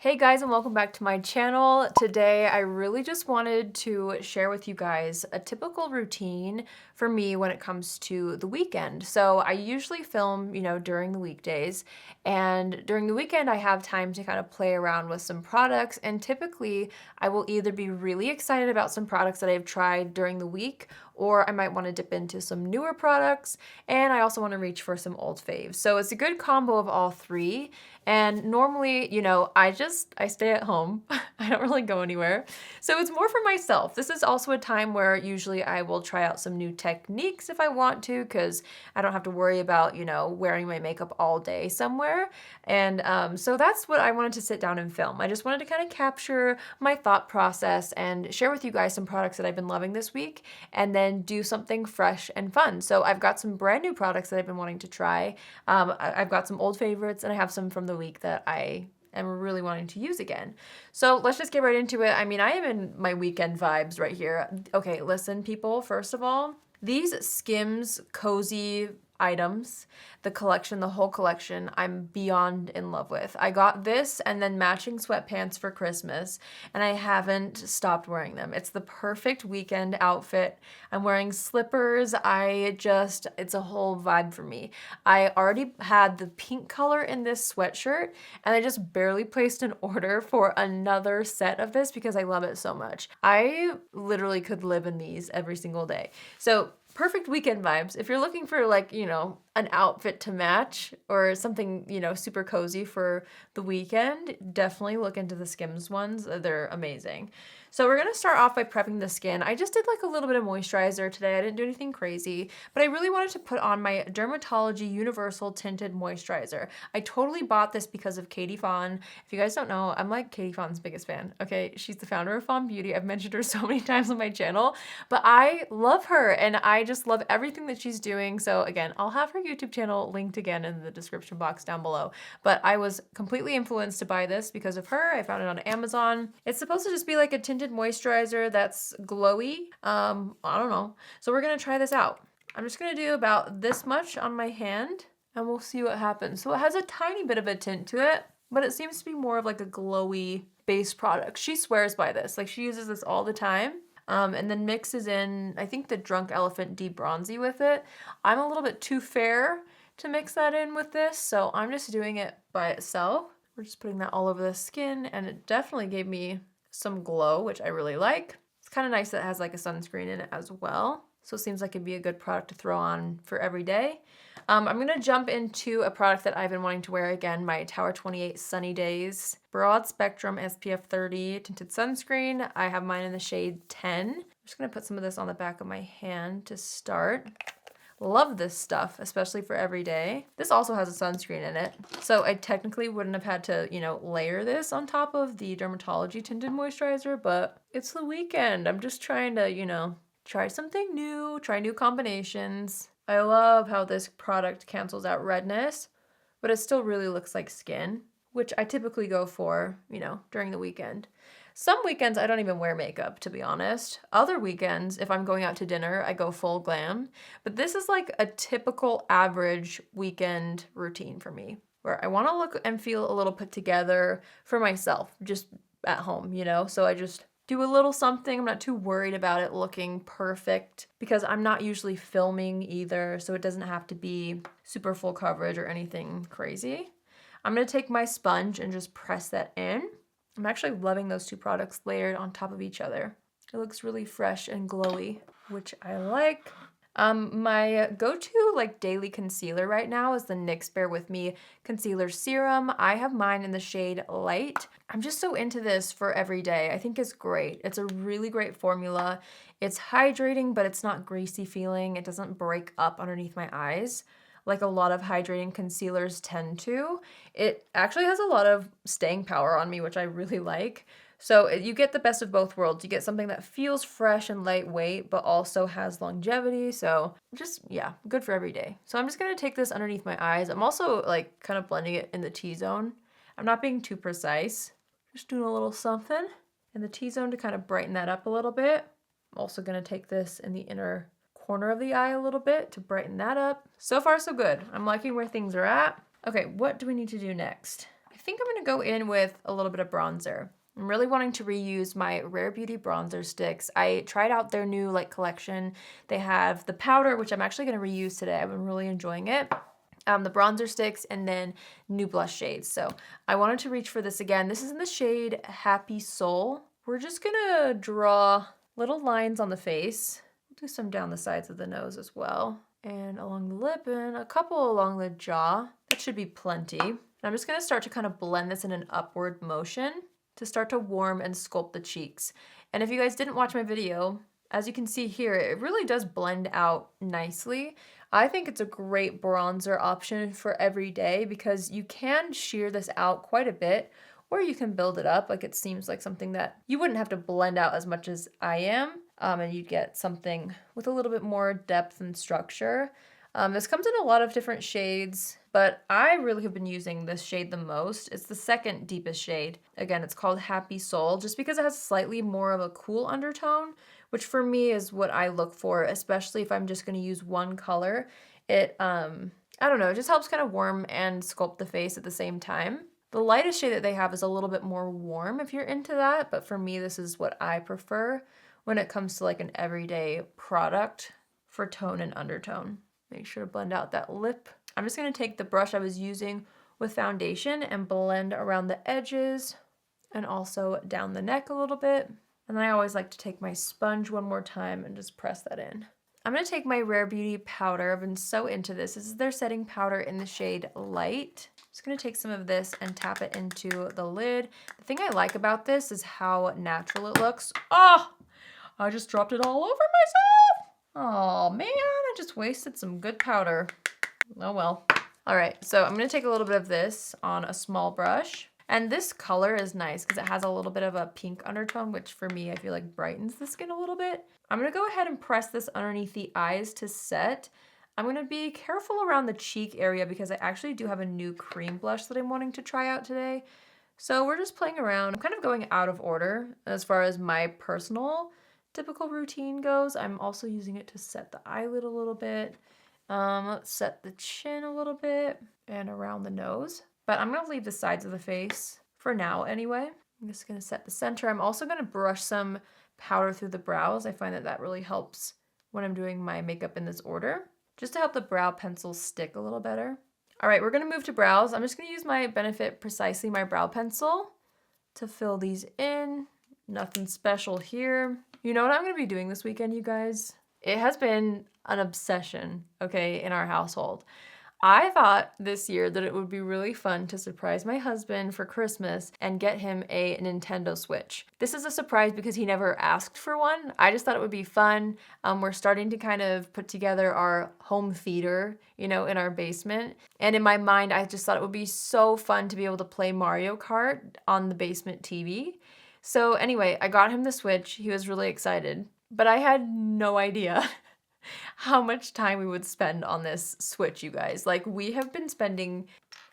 Hey guys, and welcome back to my channel. Today I really just wanted to share with you guys a typical routine for me when it comes to the weekend. So I usually film, during the weekdays, and during the weekend I have time to kind of play around with some products, and typically I will either be really excited about some products that I've tried during the week, or I might want to dip into some newer products, and I also want to reach for some old faves. So it's a good combo of all three. And normally, I stay at home. I don't really go anywhere. So it's more for myself. This is also a time where usually I will try out some new techniques if I want to, because I don't have to worry about, wearing my makeup all day somewhere. And so that's what I wanted to sit down and film. I just wanted to kind of capture my thought process and share with you guys some products that I've been loving this week, and then do something fresh and fun. So I've got some brand new products that I've been wanting to try. I've got some old favorites, and I have some from the week that I am really wanting to use again. So let's just get right into it. I mean, I am in my weekend vibes right here. Okay, listen, people, first of all, these Skims cozy items, the collection, the whole collection, I'm beyond in love with. I got this and then matching sweatpants for Christmas, and I haven't stopped wearing them. It's the perfect weekend outfit. I'm wearing slippers. It's a whole vibe for me. I already had the pink color in this sweatshirt, and I just barely placed an order for another set of this because I love it so much. I literally could live in these every single day. So perfect weekend vibes. If you're looking for an outfit to match or something, super cozy for the weekend, definitely look into the Skims ones. They're amazing. So we're gonna start off by prepping the skin. I just did like a little bit of moisturizer today. I didn't do anything crazy, but I really wanted to put on my Dermatology Universal Tinted Moisturizer. I totally bought this because of Katie Fawn. If you guys don't know, I'm like Katie Fawn's biggest fan. Okay, she's the founder of Fawn Beauty. I've mentioned her so many times on my channel, but I love her and I just love everything that she's doing. So again, I'll have her YouTube channel linked again in the description box down below. But I was completely influenced to buy this because of her. I found it on Amazon. It's supposed to just be like a tinted moisturizer that's glowy. I don't know. So we're gonna try this out. I'm just gonna do about this much on my hand and we'll see what happens. So it has a tiny bit of a tint to it, but it seems to be more of like a glowy base product. She swears by this. Like, she uses this all the time. And then mixes in, I think, the Drunk Elephant Deep Bronzy with it. I'm a little bit too fair to mix that in with this, so I'm just doing it by itself. We're just putting that all over the skin, and it definitely gave me some glow, which I really like. It's kind of nice that it has like a sunscreen in it as well. So it seems like it'd be a good product to throw on for every day. I'm gonna jump into a product that I've been wanting to wear again, my Tower 28 Sunny Days Broad Spectrum SPF 30 Tinted Sunscreen. I have mine in the shade 10. I'm just gonna put some of this on the back of my hand to start. Love this stuff, especially for every day. This also has a sunscreen in it, so I technically wouldn't have had to, layer this on top of the Dermatology Tinted Moisturizer, but it's the weekend. I'm just trying to, try something new, try new combinations. I love how this product cancels out redness, but it still really looks like skin, which I typically go for, during the weekend. Some weekends I don't even wear makeup, to be honest. Other weekends, if I'm going out to dinner, I go full glam. But this is like a typical average weekend routine for me, where I want to look and feel a little put together for myself, just at home, So I just do a little something. I'm not too worried about it looking perfect because I'm not usually filming either, so it doesn't have to be super full coverage or anything crazy. I'm gonna take my sponge and just press that in. I'm actually loving those two products layered on top of each other. It looks really fresh and glowy, which I like. My go-to daily concealer right now is the NYX Bear With Me Concealer Serum. I have mine in the shade Light. I'm just so into this for every day. I think it's great. It's a really great formula. It's hydrating, but it's not greasy feeling. It doesn't break up underneath my eyes like a lot of hydrating concealers tend to. It actually has a lot of staying power on me, which I really like. So you get the best of both worlds. You get something that feels fresh and lightweight, but also has longevity. So just, yeah, good for every day. So I'm just gonna take this underneath my eyes. I'm also kind of blending it in the T-zone. I'm not being too precise. Just doing a little something in the T-zone to kind of brighten that up a little bit. I'm also gonna take this in the inner corner of the eye a little bit to brighten that up. So far, so good. I'm liking where things are at. Okay, what do we need to do next? I think I'm gonna go in with a little bit of bronzer. I'm really wanting to reuse my Rare Beauty bronzer sticks. I tried out their new like collection. They have the powder, which I'm actually gonna reuse today. I've been really enjoying it. The bronzer sticks, and then new blush shades. So I wanted to reach for this again. This is in the shade Happy Soul. We're just gonna draw little lines on the face. Do some down the sides of the nose as well, and along the lip, and a couple along the jaw. That should be plenty. And I'm just gonna start to kind of blend this in an upward motion to start to warm and sculpt the cheeks. And if you guys didn't watch my video, as you can see here, it really does blend out nicely. I think it's a great bronzer option for every day because you can sheer this out quite a bit, or you can build it up. Like, it seems like something that you wouldn't have to blend out as much as I am, and you'd get something with a little bit more depth and structure. This comes in a lot of different shades, but I really have been using this shade the most. It's the second deepest shade. Again, it's called Happy Soul, just because it has slightly more of a cool undertone, which for me is what I look for, especially if I'm just gonna use one color. It, I don't know, it just helps kind of warm and sculpt the face at the same time. The lightest shade that they have is a little bit more warm if you're into that, but for me, this is what I prefer when it comes to like an everyday product for tone and undertone. Make sure to blend out that lip. I'm just gonna take the brush I was using with foundation and blend around the edges and also down the neck a little bit. And then I always like to take my sponge one more time and just press that in. I'm gonna take my Rare Beauty powder. I've been so into this. This is their setting powder in the shade Light. Just gonna take some of this and tap it into the lid. The thing I like about this is how natural it looks. Oh, I just dropped it all over myself. Oh man, I just wasted some good powder. Oh well. All right, so I'm gonna take a little bit of this on a small brush. And this color is nice because it has a little bit of a pink undertone, which for me, I feel like brightens the skin a little bit. I'm gonna go ahead and press this underneath the eyes to set. I'm gonna be careful around the cheek area because I actually do have a new cream blush that I'm wanting to try out today. So we're just playing around. I'm kind of going out of order as far as my personal typical routine goes. I'm also using it to set the eyelid a little bit. Let's set the chin a little bit and around the nose. But I'm gonna leave the sides of the face for now anyway. I'm just gonna set the center. I'm also gonna brush some powder through the brows. I find that that really helps when I'm doing my makeup in this order, just to help the brow pencils stick a little better. All right, we're gonna move to brows. I'm just gonna use my Benefit Precisely My Brow Pencil to fill these in. Nothing special here. You know what I'm gonna be doing this weekend, you guys? It has been an obsession, okay, in our household. I thought this year that it would be really fun to surprise my husband for Christmas and get him a Nintendo Switch. This is a surprise because he never asked for one. I just thought it would be fun. We're starting to kind of put together our home theater, you know, in our basement. And in my mind, I just thought it would be so fun to be able to play Mario Kart on the basement TV. So anyway, I got him the Switch. He was really excited, but I had no idea how much time we would spend on this Switch, you guys. Like, we have been spending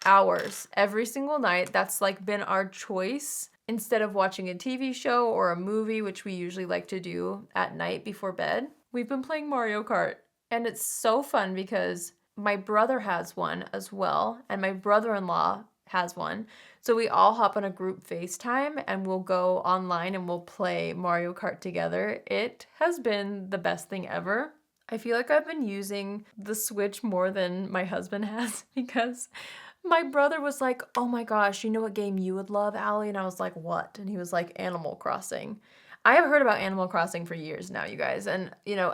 hours every single night. That's like been our choice. Instead of watching a TV show or a movie, which we usually like to do at night before bed, we've been playing Mario Kart. And it's so fun because my brother has one as well, and my brother-in-law has one. So we all hop on a group FaceTime and we'll go online and we'll play Mario Kart together. It has been the best thing ever. I feel like I've been using the Switch more than my husband has because my brother was like, oh my gosh, you know what game you would love, Allie? And I was like, what? And he was like, Animal Crossing. I have heard about Animal Crossing for years now, you guys. And, you know,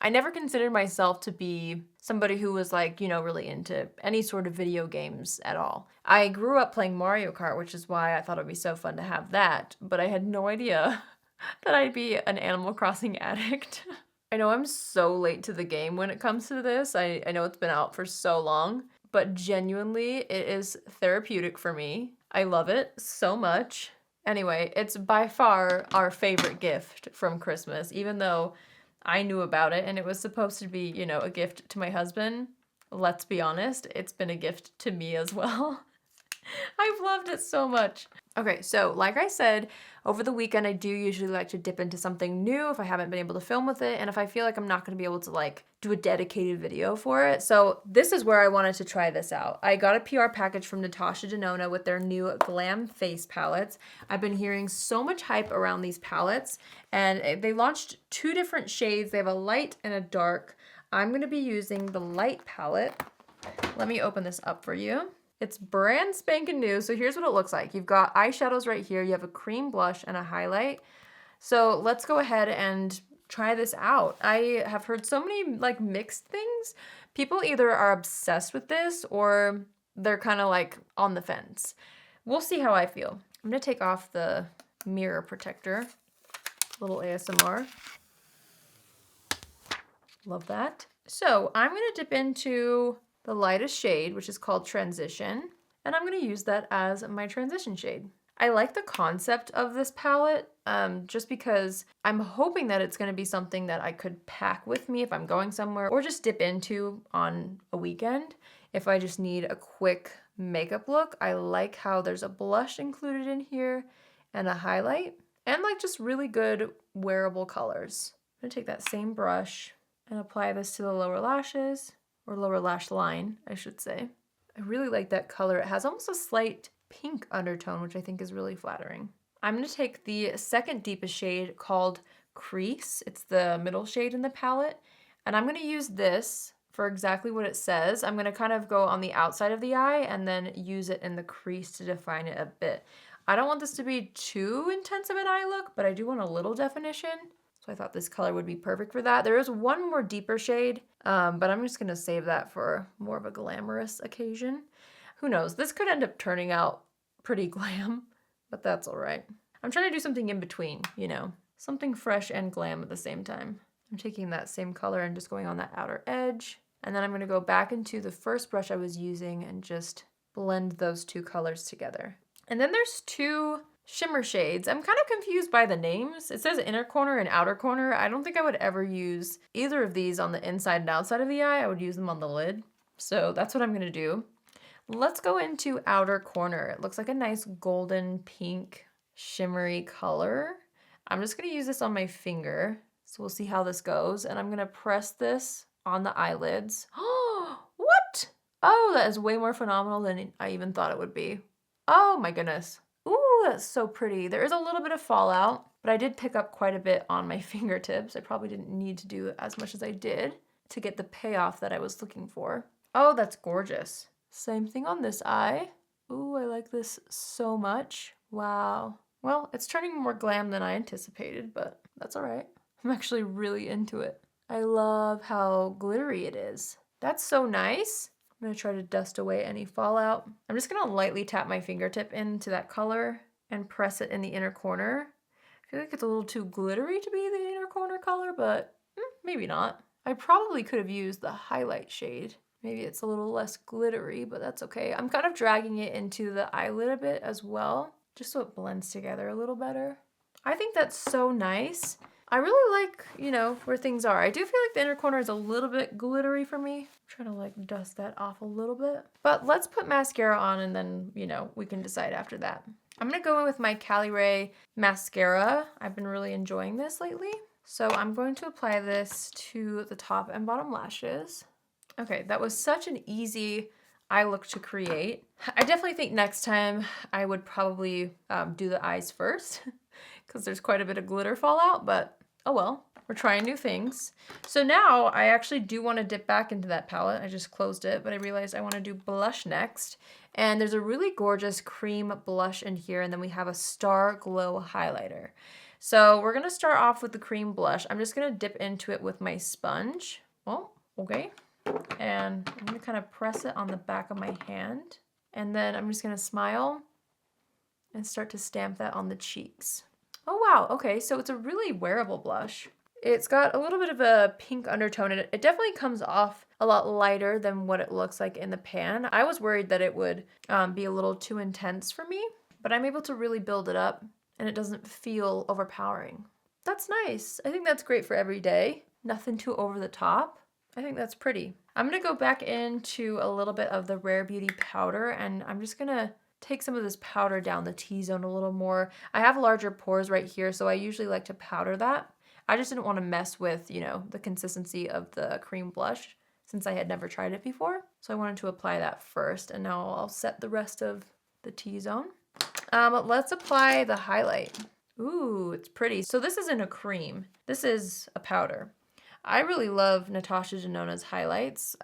I never considered myself to be somebody who was like, you know, really into any sort of video games at all. I grew up playing Mario Kart, which is why I thought it would be so fun to have that. But I had no idea that I'd be an Animal Crossing addict. I know I'm so late to the game when it comes to this. I know it's been out for so long, but genuinely it is therapeutic for me. I love it so much. Anyway, it's by far our favorite gift from Christmas, even though I knew about it and it was supposed to be, you know, a gift to my husband. Let's be honest, it's been a gift to me as well. I've loved it so much. Okay, so like I said, over the weekend, I do usually like to dip into something new if I haven't been able to film with it and if I feel like I'm not going to be able to like do a dedicated video for it. So this is where I wanted to try this out. I got a PR package from Natasha Denona with their new Glam Face palettes. I've been hearing so much hype around these palettes and they launched 2 different shades. They have a light and a dark. I'm going to be using the light palette. Let me open this up for you. It's brand spanking new. So here's what it looks like. You've got eyeshadows right here. You have a cream blush and a highlight. So let's go ahead and try this out. I have heard so many like mixed things. People either are obsessed with this or they're kind of like on the fence. We'll see how I feel. I'm gonna take off the mirror protector. Little ASMR. Love that. So I'm gonna dip into the lightest shade, which is called Transition, and I'm gonna use that as my transition shade. I like the concept of this palette just because I'm hoping that it's gonna be something that I could pack with me if I'm going somewhere or just dip into on a weekend. If I just need a quick makeup look, I like how there's a blush included in here and a highlight and like just really good wearable colors. I'm gonna take that same brush and apply this to the lower lashes. Or lower lash line, I should say. I really like that color. It has almost a slight pink undertone, which I think is really flattering. I'm gonna take the second deepest shade called Crease. It's the middle shade in the palette. And I'm gonna use this for exactly what it says. I'm gonna kind of go on the outside of the eye and then use it in the crease to define it a bit. I don't want this to be too intense of an eye look, but I do want a little definition. So I thought this color would be perfect for that. There is one more deeper shade, but I'm just gonna save that for more of a glamorous occasion. Who knows? This could end up turning out pretty glam, but that's all right. I'm trying to do something in between, you know, something fresh and glam at the same time. I'm taking that same color and just going on that outer edge. And then I'm gonna go back into the first brush I was using and just blend those 2 colors together. And then there's 2 shimmer shades. I'm kind of confused by the names. It says inner corner and outer corner. I don't think I would ever use either of these on the inside and outside of the eye. I would use them on the lid. So that's what I'm gonna do. Let's go into outer corner. It looks like a nice golden pink shimmery color. I'm just gonna use this on my finger. So we'll see how this goes. And I'm gonna press this on the eyelids. Oh, what? Oh, that is way more phenomenal than I even thought it would be. Oh my goodness. Ooh, that's so pretty. There is a little bit of fallout, but I did pick up quite a bit on my fingertips. I probably didn't need to do as much as I did to get the payoff that I was looking for. Oh, that's gorgeous. Same thing on this eye. Ooh, I like this so much. Wow. Well, it's turning more glam than I anticipated, but that's all right. I'm actually really into it. I love how glittery it is. That's so nice. I'm gonna try to dust away any fallout. I'm just gonna lightly tap my fingertip into that color and press it in the inner corner. I feel like it's a little too glittery to be the inner corner color, but maybe not. I probably could have used the highlight shade. Maybe it's a little less glittery, but that's okay. I'm kind of dragging it into the eyelid a bit as well, just so it blends together a little better. I think that's so nice. I really like, you know, where things are. I do feel like the inner corner is a little bit glittery for me. I'm trying to like dust that off a little bit. But let's put mascara on and then, you know, we can decide after that. I'm gonna go in with my Cali Ray mascara. I've been really enjoying this lately. So I'm going to apply this to the top and bottom lashes. Okay, that was such an easy eye look to create. I definitely think next time I would probably do the eyes first because there's quite a bit of glitter fallout, but oh well, we're trying new things. So now I actually do want to dip back into that palette. I just closed it, but I realized I want to do blush next. And there's a really gorgeous cream blush in here, and then we have a Star Glow highlighter. So we're gonna start off with the cream blush. I'm just gonna dip into it with my sponge. Oh, okay. And I'm gonna kind of press it on the back of my hand. And then I'm just gonna smile and start to stamp that on the cheeks. Oh wow, okay, so it's a really wearable blush. It's got a little bit of a pink undertone in it. It definitely comes off a lot lighter than what it looks like in the pan. I was worried that it would be a little too intense for me, but I'm able to really build it up and it doesn't feel overpowering. That's nice. I think that's great for every day. Nothing too over the top. I think that's pretty. I'm gonna go back into a little bit of the Rare Beauty powder and I'm just gonna take some of this powder down the T-zone a little more. I have larger pores right here, so I usually like to powder that. I just didn't want to mess with, you know, the consistency of the cream blush since I had never tried it before. So I wanted to apply that first, and now I'll set the rest of the T-zone. Let's apply the highlight. Ooh, it's pretty. So this isn't a cream. This is a powder. I really love Natasha Denona's highlights.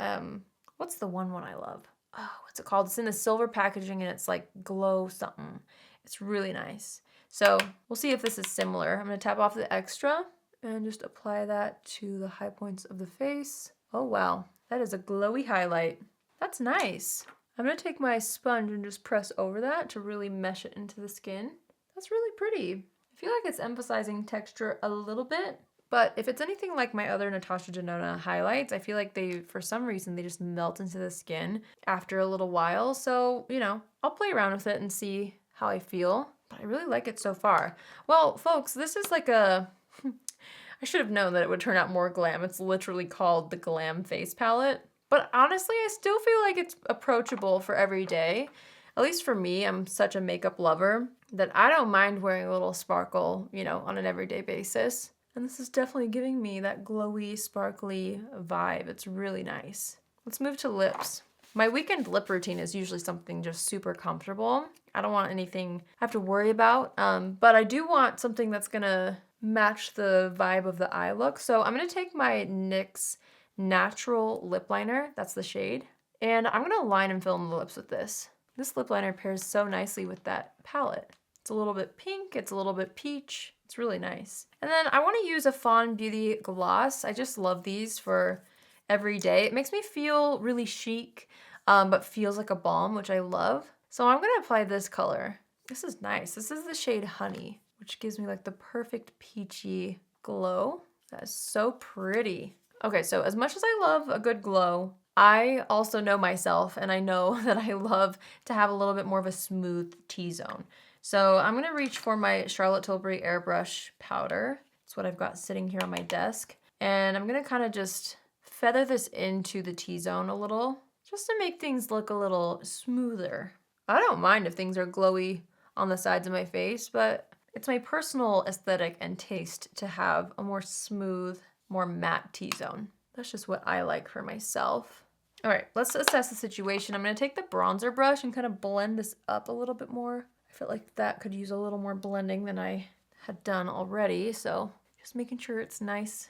What's the one I love? Oh, what's it called? It's in the silver packaging and it's like glow something. It's really nice. So we'll see if this is similar. I'm gonna tap off the extra and just apply that to the high points of the face. Oh wow, that is a glowy highlight. That's nice. I'm gonna take my sponge and just press over that to really mesh it into the skin. That's really pretty. I feel like it's emphasizing texture a little bit, but if it's anything like my other Natasha Denona highlights, I feel like they, for some reason, they just melt into the skin after a little while. So, you know, I'll play around with it and see how I feel, but I really like it so far. Well, folks, this is like a, I should have known that it would turn out more glam. It's literally called the Glam Face Palette. But honestly, I still feel like it's approachable for every day. At least for me, I'm such a makeup lover that I don't mind wearing a little sparkle, you know, on an everyday basis. And this is definitely giving me that glowy, sparkly vibe. It's really nice. Let's move to lips. My weekend lip routine is usually something just super comfortable. I don't want anything I have to worry about, but I do want something that's gonna match the vibe of the eye look. So I'm gonna take my NYX Natural Lip Liner, that's the shade, and I'm gonna line and fill in the lips with this. This lip liner pairs so nicely with that palette. It's a little bit pink, it's a little bit peach, it's really nice. And then I wanna use a Fawn Beauty gloss. I just love these for every day. It makes me feel really chic, but feels like a balm, which I love. So I'm gonna apply this color. This is nice. This is the shade Honey, which gives me like the perfect peachy glow. That is so pretty. Okay, so as much as I love a good glow, I also know myself and I know that I love to have a little bit more of a smooth T-zone. So I'm gonna reach for my Charlotte Tilbury Airbrush powder. It's what I've got sitting here on my desk. And I'm gonna kind of just feather this into the T-zone a little, just to make things look a little smoother. I don't mind if things are glowy on the sides of my face, but it's my personal aesthetic and taste to have a more smooth, more matte T-zone. That's just what I like for myself. All right, let's assess the situation. I'm gonna take the bronzer brush and kind of blend this up a little bit more. I feel like that could use a little more blending than I had done already, so just making sure it's nice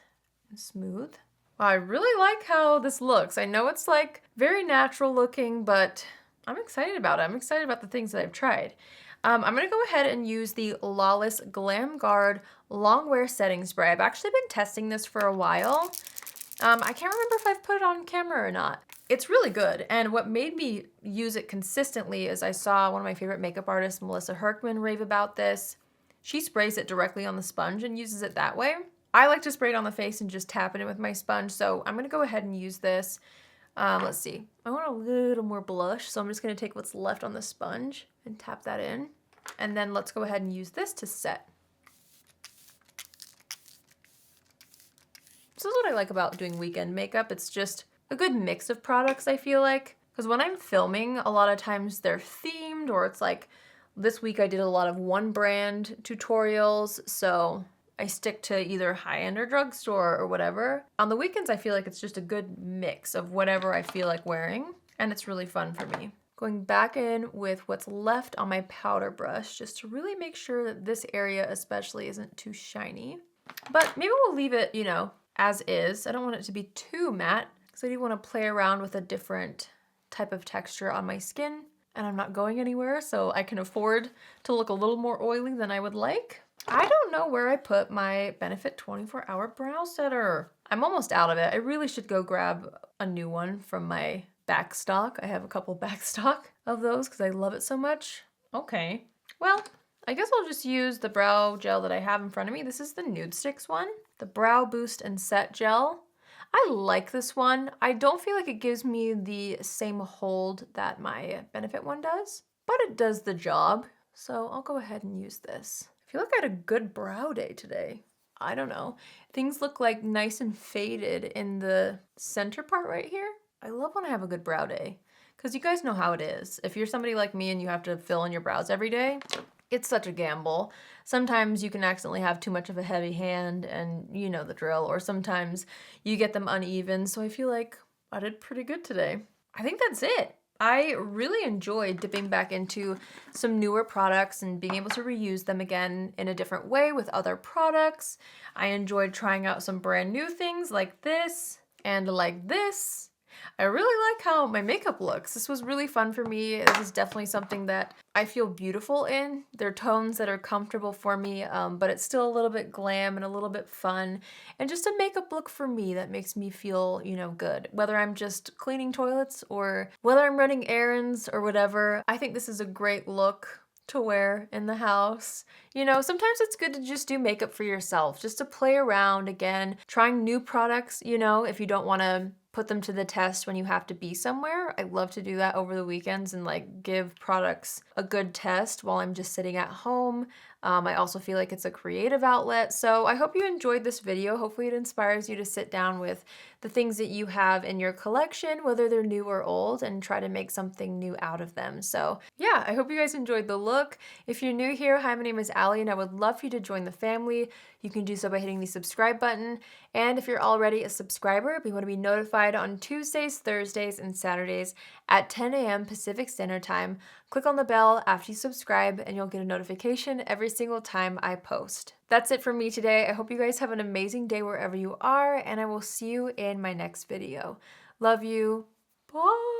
and smooth. Wow, I really like how this looks. I know it's like very natural looking, but I'm excited about it. I'm excited about the things that I've tried. I'm gonna go ahead and use the Lawless Glam Guard Long Wear Setting Spray. I've actually been testing this for a while. I can't remember if I've put it on camera or not. It's really good, and what made me use it consistently is I saw one of my favorite makeup artists, Melissa Herkman, rave about this. She sprays it directly on the sponge and uses it that way. I like to spray it on the face and just tap it in with my sponge, so I'm gonna go ahead and use this. Let's see. I want a little more blush, so I'm just gonna take what's left on the sponge and tap that in. And then let's go ahead and use this to set. This is what I like about doing weekend makeup. It's just a good mix of products, I feel like. Because when I'm filming, a lot of times they're themed, or it's like, this week I did a lot of one brand tutorials, so I stick to either high-end or drugstore or whatever. On the weekends, I feel like it's just a good mix of whatever I feel like wearing, and it's really fun for me. Going back in with what's left on my powder brush, just to really make sure that this area especially isn't too shiny. But maybe we'll leave it, you know, as is. I don't want it to be too matte, because I do want to play around with a different type of texture on my skin, and I'm not going anywhere, so I can afford to look a little more oily than I would like. I don't know where I put my Benefit 24-Hour Brow Setter. I'm almost out of it. I really should go grab a new one from my back stock. I have a couple back stock of those because I love it so much. Okay, well, I guess I'll just use the brow gel that I have in front of me. This is the Nude Sticks one, the Brow Boost and Set Gel. I like this one. I don't feel like it gives me the same hold that my Benefit one does, but it does the job. So I'll go ahead and use this. I feel like I had a good brow day today. I don't know. Things look like nice and faded in the center part right here. I love when I have a good brow day because you guys know how it is. If you're somebody like me and you have to fill in your brows every day, it's such a gamble. Sometimes you can accidentally have too much of a heavy hand, and you know the drill, or sometimes you get them uneven, so I feel like I did pretty good today. I think that's it. I really enjoyed dipping back into some newer products and being able to reuse them again in a different way with other products. I enjoyed trying out some brand new things like this and like this. I really like how my makeup looks. This was really fun for me. This is definitely something that I feel beautiful in. They're tones that are comfortable for me, but it's still a little bit glam and a little bit fun. And just a makeup look for me that makes me feel, you know, good. Whether I'm just cleaning toilets or whether I'm running errands or whatever, I think this is a great look to wear in the house. You know, sometimes it's good to just do makeup for yourself, just to play around again, trying new products, you know, if you don't want to put them to the test when you have to be somewhere. I love to do that over the weekends and like give products a good test while I'm just sitting at home. I also feel like it's a creative outlet. So I hope you enjoyed this video. Hopefully it inspires you to sit down with the things that you have in your collection, whether they're new or old, and try to make something new out of them. So yeah, I hope you guys enjoyed the look. If you're new here, hi, my name is Allie, and I would love for you to join the family. You can do so by hitting the subscribe button. And if you're already a subscriber, if you want to be notified on Tuesdays, Thursdays, and Saturdays at 10 a.m. Pacific Standard Time, click on the bell after you subscribe and you'll get a notification every single time I post. That's it from me today. I hope you guys have an amazing day wherever you are, and I will see you in my next video. Love you. Bye.